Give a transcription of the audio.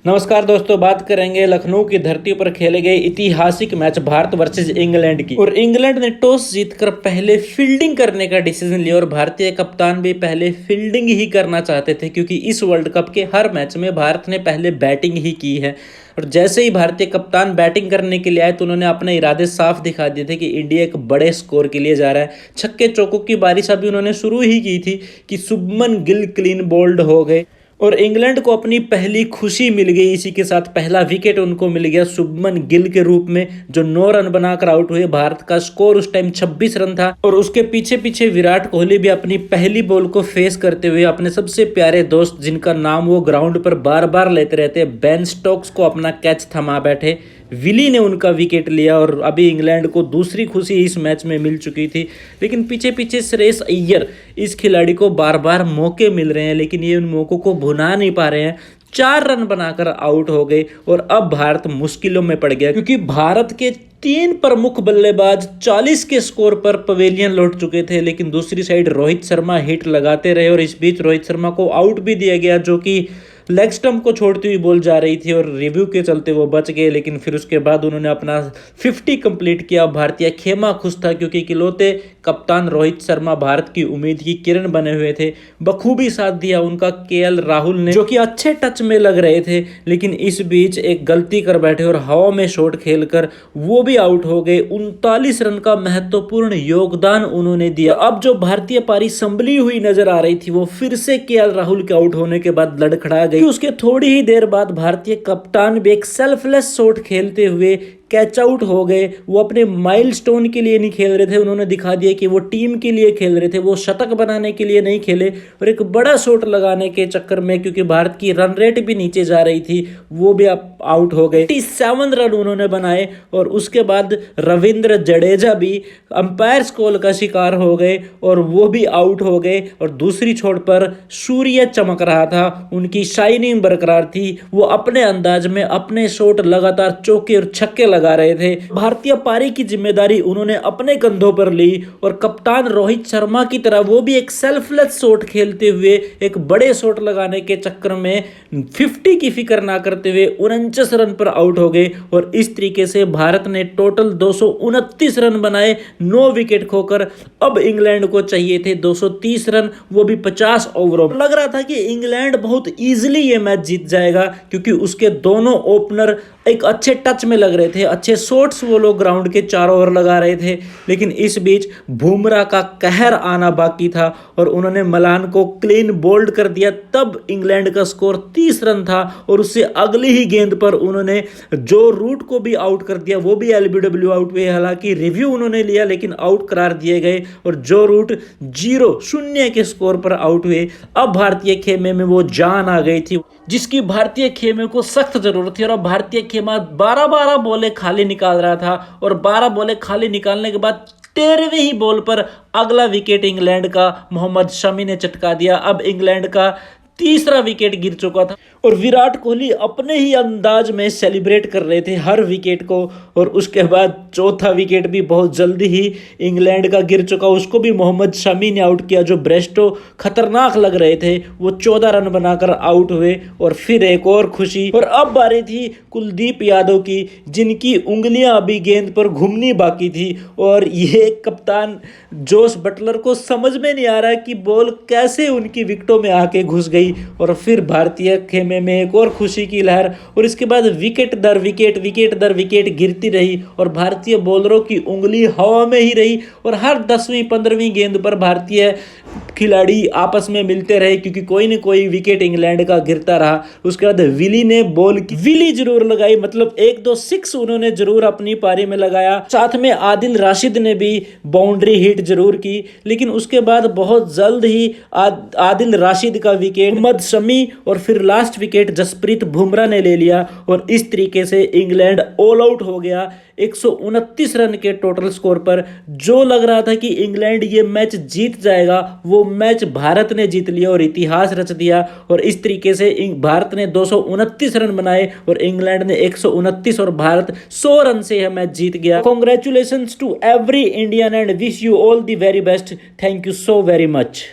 नमस्कार दोस्तों, बात करेंगे लखनऊ की धरती पर खेले गए ऐतिहासिक मैच भारत वर्सेस इंग्लैंड की। और इंग्लैंड ने टॉस जीतकर पहले फील्डिंग करने का डिसीजन लिया और भारतीय कप्तान भी पहले फील्डिंग ही करना चाहते थे, क्योंकि इस वर्ल्ड कप के हर मैच में भारत ने पहले बैटिंग ही की है। और जैसे ही भारतीय कप्तान बैटिंग करने के लिए आए तो उन्होंने अपने इरादे साफ दिखा दिए थे कि इंडिया एक बड़े स्कोर के लिए जा रहा है। छक्के चौकों की बारिश अभी उन्होंने शुरू ही की थी कि शुभमन गिल क्लीन बोल्ड हो गए और इंग्लैंड को अपनी पहली खुशी मिल गई। इसी के साथ पहला विकेट उनको मिल गया शुभमन गिल के रूप में, जो 9 रन बनाकर आउट हुए। भारत का स्कोर उस टाइम 26 रन था और उसके पीछे पीछे विराट कोहली भी अपनी पहली बॉल को फेस करते हुए अपने सबसे प्यारे दोस्त, जिनका नाम वो ग्राउंड पर बार बार लेते रहते हैं, बेन स्टोक्स को अपना कैच थमा बैठे। विली ने उनका विकेट लिया और अभी इंग्लैंड को दूसरी खुशी इस मैच में मिल चुकी थी। लेकिन पीछे पीछे श्रेयस अय्यर, इस खिलाड़ी को बार बार मौके मिल रहे हैं लेकिन ये उन मौकों को भुना नहीं पा रहे हैं। 4 रन बनाकर आउट हो गए और अब भारत मुश्किलों में पड़ गया, क्योंकि भारत के 3 प्रमुख बल्लेबाज 40 के स्कोर पर पवेलियन लौट चुके थे। लेकिन दूसरी साइड रोहित शर्मा हिट लगाते रहे और इस बीच रोहित शर्मा को आउट भी दिया गया, जो कि लेग स्टंप को छोड़ती हुई बॉल जा रही थी और रिव्यू के चलते वो बच गए। लेकिन फिर उसके बाद उन्होंने अपना 50 कंप्लीट किया। भारतीय खेमा खुश था, क्योंकि इकलौते कप्तान रोहित शर्मा भारत की उम्मीद की किरण बने हुए थे। बखूबी साथ दिया उनका केएल राहुल ने, जो कि अच्छे टच में लग रहे थे। लेकिन इस बीच एक गलती कर बैठे और हवा में शॉट खेलकर वो भी आउट हो गए। 39 रन का महत्वपूर्ण योगदान उन्होंने दिया। अब जो भारतीय पारी संभली हुई नजर आ रही थी वो फिर से केएल राहुल के आउट होने के बाद लड़खड़ा गई। उसके थोड़ी ही देर बाद भारतीय कप्तान भी एक सेल्फलेस शॉट खेलते हुए कैच आउट हो गए। वो अपने माइलस्टोन के लिए नहीं खेल रहे थे, उन्होंने दिखा दिया कि वो टीम के लिए खेल रहे थे। वो शतक बनाने के लिए नहीं खेले और एक बड़ा शॉट लगाने के चक्कर में, क्योंकि भारत की रन रेट भी नीचे जा रही थी, वो भी आउट हो गए। 87 रन उन्होंने बनाए और उसके बाद रविंद्र जडेजा भी अंपायर्स कॉल का शिकार हो गए और वो भी आउट हो गए। और दूसरी छोर पर सूर्य चमक रहा था, उनकी शाइनिंग बरकरार थी। वो अपने अंदाज में अपने शॉट लगातार चौके और छक्के लगा रहे थे। भारतीय पारी की जिम्मेदारी उन्होंने अपने कंधों पर ली और कप्तान रोहित शर्मा की तरह वो भी एक सेल्फलेस शॉट खेलते हुए एक बड़े शॉट लगाने के चक्कर में 50 की फिक्र ना करते हुए 49 रन पर आउट हो गए। और इस तरीके से भारत ने टोटल 229 रन बनाए 9 विकेट खोकर। अब इंग्लैंड को चाहिए थे 230 रन, वो भी 50 ओवरों। लग रहा था कि इंग्लैंड बहुत ईजिली ये मैच जीत जाएगा, क्योंकि उसके दोनों ओपनर एक अच्छे टच में लग रहे थे, अच्छे शॉट्स वो लोग ग्राउंड के चारों ओर लगा रहे थे। लेकिन इस बीच बुमराह का कहर आना बाकी था और उन्होंने मलान को क्लीन बोल्ड कर दिया। तब इंग्लैंड का स्कोर 30 रन था और उससे अगली ही गेंद पर उन्होंने जो रूट को भी आउट कर दिया, वो भी एलबीडब्ल्यू आउट हुए। हालांकि रिव्यू उन्होंने लिया लेकिन आउट करार दिए गए और जो रूट 0 के स्कोर पर आउट हुए। अब भारतीय खेमे में वो जान आ गई थी जिसकी भारतीय खेमे को सख्त जरूरत थी। और अब भारतीय खेमा 12 बॉलें खाली निकाल रहा था और 12 बॉलें खाली निकालने के बाद 13वीं ही बॉल पर अगला विकेट इंग्लैंड का मोहम्मद शमी ने चटका दिया। अब इंग्लैंड का तीसरा विकेट गिर चुका था और विराट कोहली अपने ही अंदाज में सेलिब्रेट कर रहे थे हर विकेट को। और उसके बाद चौथा विकेट भी बहुत जल्दी ही इंग्लैंड का गिर चुका, उसको भी मोहम्मद शमी ने आउट किया। जो ब्रेस्टो खतरनाक लग रहे थे वो 14 रन बनाकर आउट हुए और फिर एक और खुशी। और अब बारी थी कुलदीप यादव की, जिनकी उंगलियां अभी गेंद पर घूमनी बाकी थी। और ये कप्तान जोस बटलर को समझ में नहीं आ रहा कि बॉल कैसे उनकी विकेटों में आके घुस गई। और फिर भारतीय खेमे में एक और खुशी की लहर और इसके बाद विकेट दर विकेट गिरती रही और भारतीय बॉलरों की उंगली हवा में ही रही। और हर 10वीं 15वीं गेंद पर भारतीय खिलाड़ी आपस में मिलते रहे, क्योंकि कोई न कोई विकेट इंग्लैंड का गिरता रहा। उसके बाद विली ने बॉल की, विली जरूर लगाई, मतलब 1-2 सिक्स उन्होंने जरूर अपनी पारी में लगाया। साथ में आदिल राशिद ने भी बाउंड्री हिट जरूर की। लेकिन उसके बाद बहुत जल्द ही आदिल राशिद का विकेट मोहम्मद शमी और फिर लास्ट विकेट जसप्रीत बुमराह ने ले लिया। और इस तरीके से इंग्लैंड ऑल आउट हो गया 129 रन के टोटल स्कोर पर। जो लग रहा था कि इंग्लैंड ये मैच जीत जाएगा, वो मैच भारत ने जीत लिया और इतिहास रच दिया। और इस तरीके से भारत ने 229 रन बनाए और इंग्लैंड ने 129 और भारत 100 रन से यह मैच जीत गया। Congratulations to every Indian and wish you all the very best. Thank you so very much.